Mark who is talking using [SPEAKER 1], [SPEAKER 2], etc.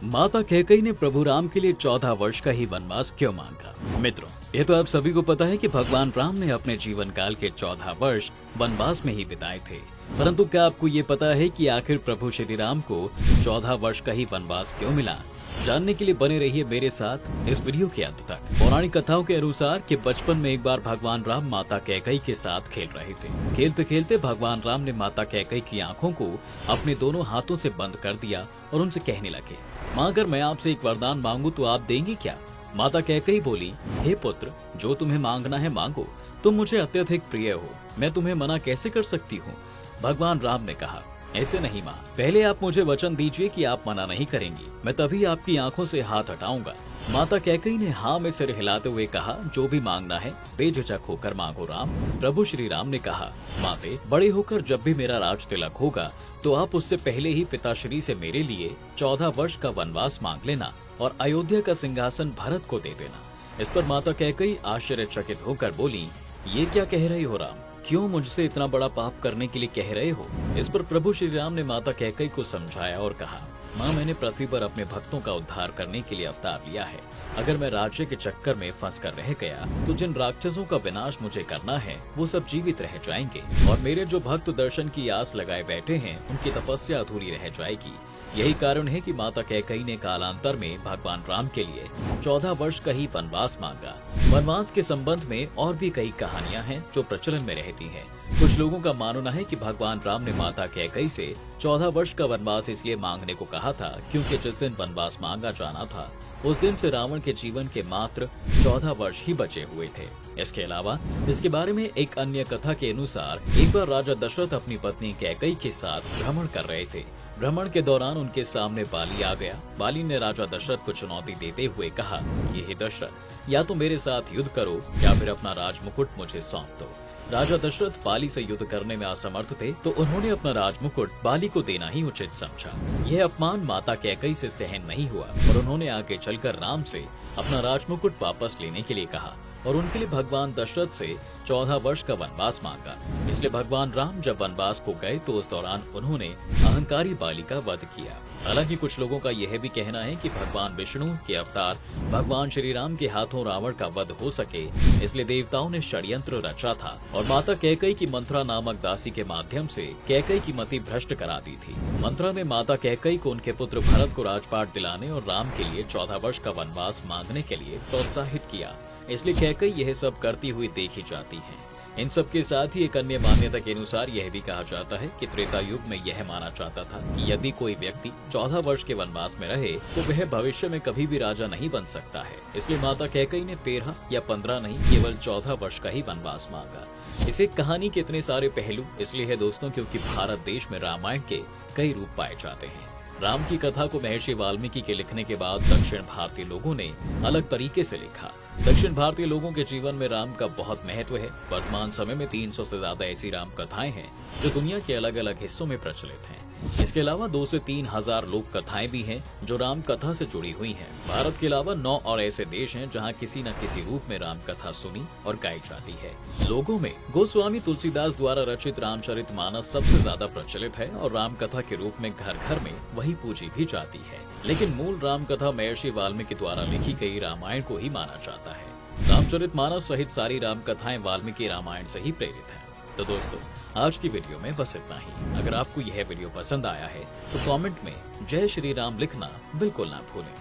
[SPEAKER 1] माता कैकेयी ने प्रभु राम के लिए 14 वर्ष का ही वनवास क्यों मांगा? मित्रों, ये तो आप सभी को पता है कि भगवान राम ने अपने जीवन काल के 14 वर्ष वनवास में ही बिताए थे। परंतु क्या आपको ये पता है कि आखिर प्रभु श्री राम को 14 वर्ष का ही वनवास क्यों मिला? जानने के लिए बने रहिए मेरे साथ इस वीडियो के अंत तक। पौराणिक कथाओं के अनुसार कि बचपन में एक बार भगवान राम माता कैकेयी के साथ खेल रहे थे। खेलते खेलते भगवान राम ने माता कैकेयी की आंखों को अपने दोनों हाथों से बंद कर दिया और उनसे कहने लगे, माँ अगर मैं आपसे एक वरदान मांगू तो आप देंगी क्या? माता कैकेयी बोली, हे पुत्र, जो तुम्हें मांगना है मांगो, तुम मुझे अत्यधिक प्रिय हो, मैं तुम्हें मना कैसे कर सकती हूँ? भगवान राम ने कहा, ऐसे नहीं माँ, पहले आप मुझे वचन दीजिए कि आप मना नहीं करेंगी, मैं तभी आपकी आंखों से हाथ हटाऊंगा। माता कैकेयी ने हाँ में सिर हिलाते हुए कहा, जो भी मांगना है बेझिझक होकर मांगो राम। प्रभु श्री राम ने कहा, माते, बड़े होकर जब भी मेरा राज तिलक होगा तो आप उससे पहले ही पिताश्री से मेरे लिए 14 वर्ष का वनवास मांग लेना और अयोध्या का सिंहासन भरत को दे देना। इस पर माता कैकेयी आश्चर्यचकित होकर बोली, ये क्या कह रही हो राम? क्यों मुझसे इतना बड़ा पाप करने के लिए कह रहे हो? इस पर प्रभु श्री राम ने माता कैकेयी को समझाया और कहा, माँ, मैंने पृथ्वी पर अपने भक्तों का उद्धार करने के लिए अवतार लिया है। अगर मैं राज्य के चक्कर में फंस कर रह गया तो जिन राक्षसों का विनाश मुझे करना है वो सब जीवित रह जाएंगे और मेरे जो भक्त दर्शन की आस लगाए बैठे हैं उनकी तपस्या अधूरी रह जाएगी। यही कारण है कि माता कैकेयी ने कालांतर में भगवान राम के लिए 14 वर्ष का ही वनवास मांगा। वनवास के संबंध में और भी कई कहानियां हैं जो प्रचलन में रहती हैं। कुछ लोगों का मानना है कि भगवान राम ने माता कैकेयी से 14 वर्ष का वनवास इसलिए मांगने को कहा था क्योंकि जिस दिन वनवास मांगा जाना था उस दिन से रावण के जीवन के मात्र 14 वर्ष ही बचे हुए थे। इसके अलावा इसके बारे में एक अन्य कथा के अनुसार एक बार राजा दशरथ अपनी पत्नी कैकेयी के साथ भ्रमण कर रहे थे। भ्रमण के दौरान उनके सामने बाली आ गया। बाली ने राजा दशरथ को चुनौती देते हुए कहा, ये हे दशरथ, या तो मेरे साथ युद्ध करो या फिर अपना राजमुकुट मुझे सौंप दो। राजा दशरथ बाली से युद्ध करने में असमर्थ थे तो उन्होंने अपना राजमुकुट बाली को देना ही उचित समझा। यह अपमान माता कैकेयी से सहन नहीं हुआ और उन्होंने आगे चलकर राम से अपना राजमुकुट वापस लेने के लिए कहा और उनके लिए भगवान दशरथ से 14 वर्ष का वनवास मांगा। इसलिए भगवान राम जब वनवास को गए तो उस दौरान उन्होंने अहंकारी बाली का वध किया। हालांकि कुछ लोगों का यह भी कहना है कि भगवान विष्णु के अवतार भगवान श्री राम के हाथों रावण का वध हो सके इसलिए देवताओं ने षड्यंत्र रचा था और माता कैकेयी की मंत्रा नामक दासी के माध्यम से कैकेयी की मति भ्रष्ट करा दी थी। मंत्रा ने माता कैकेयी को उनके पुत्र भरत को राजपाट दिलाने और राम के लिए 14 वर्ष का वनवास मांगने के लिए प्रोत्साहित किया। इसलिए कैकेयी यह सब करती हुई देखी जाती है। इन सब के साथ ही एक अन्य मान्यता के अनुसार यह भी कहा जाता है कि त्रेता युग में यह माना जाता था कि यदि कोई व्यक्ति 14 वर्ष के वनवास में रहे तो वह भविष्य में कभी भी राजा नहीं बन सकता है। इसलिए माता कैकेयी ने 13 या 15 नहीं केवल 14 वर्ष का ही वनवास मांगा। इसे कहानी के इतने सारे पहलू इसलिए है दोस्तों क्योंकि भारत देश में रामायण के कई रूप पाए जाते हैं। राम की कथा को महर्षि वाल्मीकि के लिखने के बाद दक्षिण भारतीय लोगों ने अलग तरीके से लिखा। दक्षिण भारतीय लोगों के जीवन में राम का बहुत महत्व है। वर्तमान समय में 300 से ज्यादा ऐसी राम कथाएं हैं जो दुनिया के अलग अलग हिस्सों में प्रचलित हैं। इसके अलावा 2 से 3 हजार लोक कथाएं भी हैं जो राम कथा से जुड़ी हुई हैं। भारत के अलावा 9 और ऐसे देश हैं जहां किसी न किसी रूप में राम कथा सुनी और गाई जाती है। लोगों में गोस्वामी तुलसीदास द्वारा रचित रामचरितमानस सबसे ज्यादा प्रचलित है और राम कथा के रूप में घर घर में वही पूजी भी जाती है। लेकिन मूल राम कथा महर्षि वाल्मीकि द्वारा लिखी गई रामायण को ही माना जाता है। रामचरितमानस सहित सारी राम कथाएं वाल्मीकि रामायण से ही प्रेरित है। तो दोस्तों, आज की वीडियो में बस इतना ही। अगर आपको यह वीडियो पसंद आया है तो कमेंट में जय श्री राम लिखना बिल्कुल ना भूलें।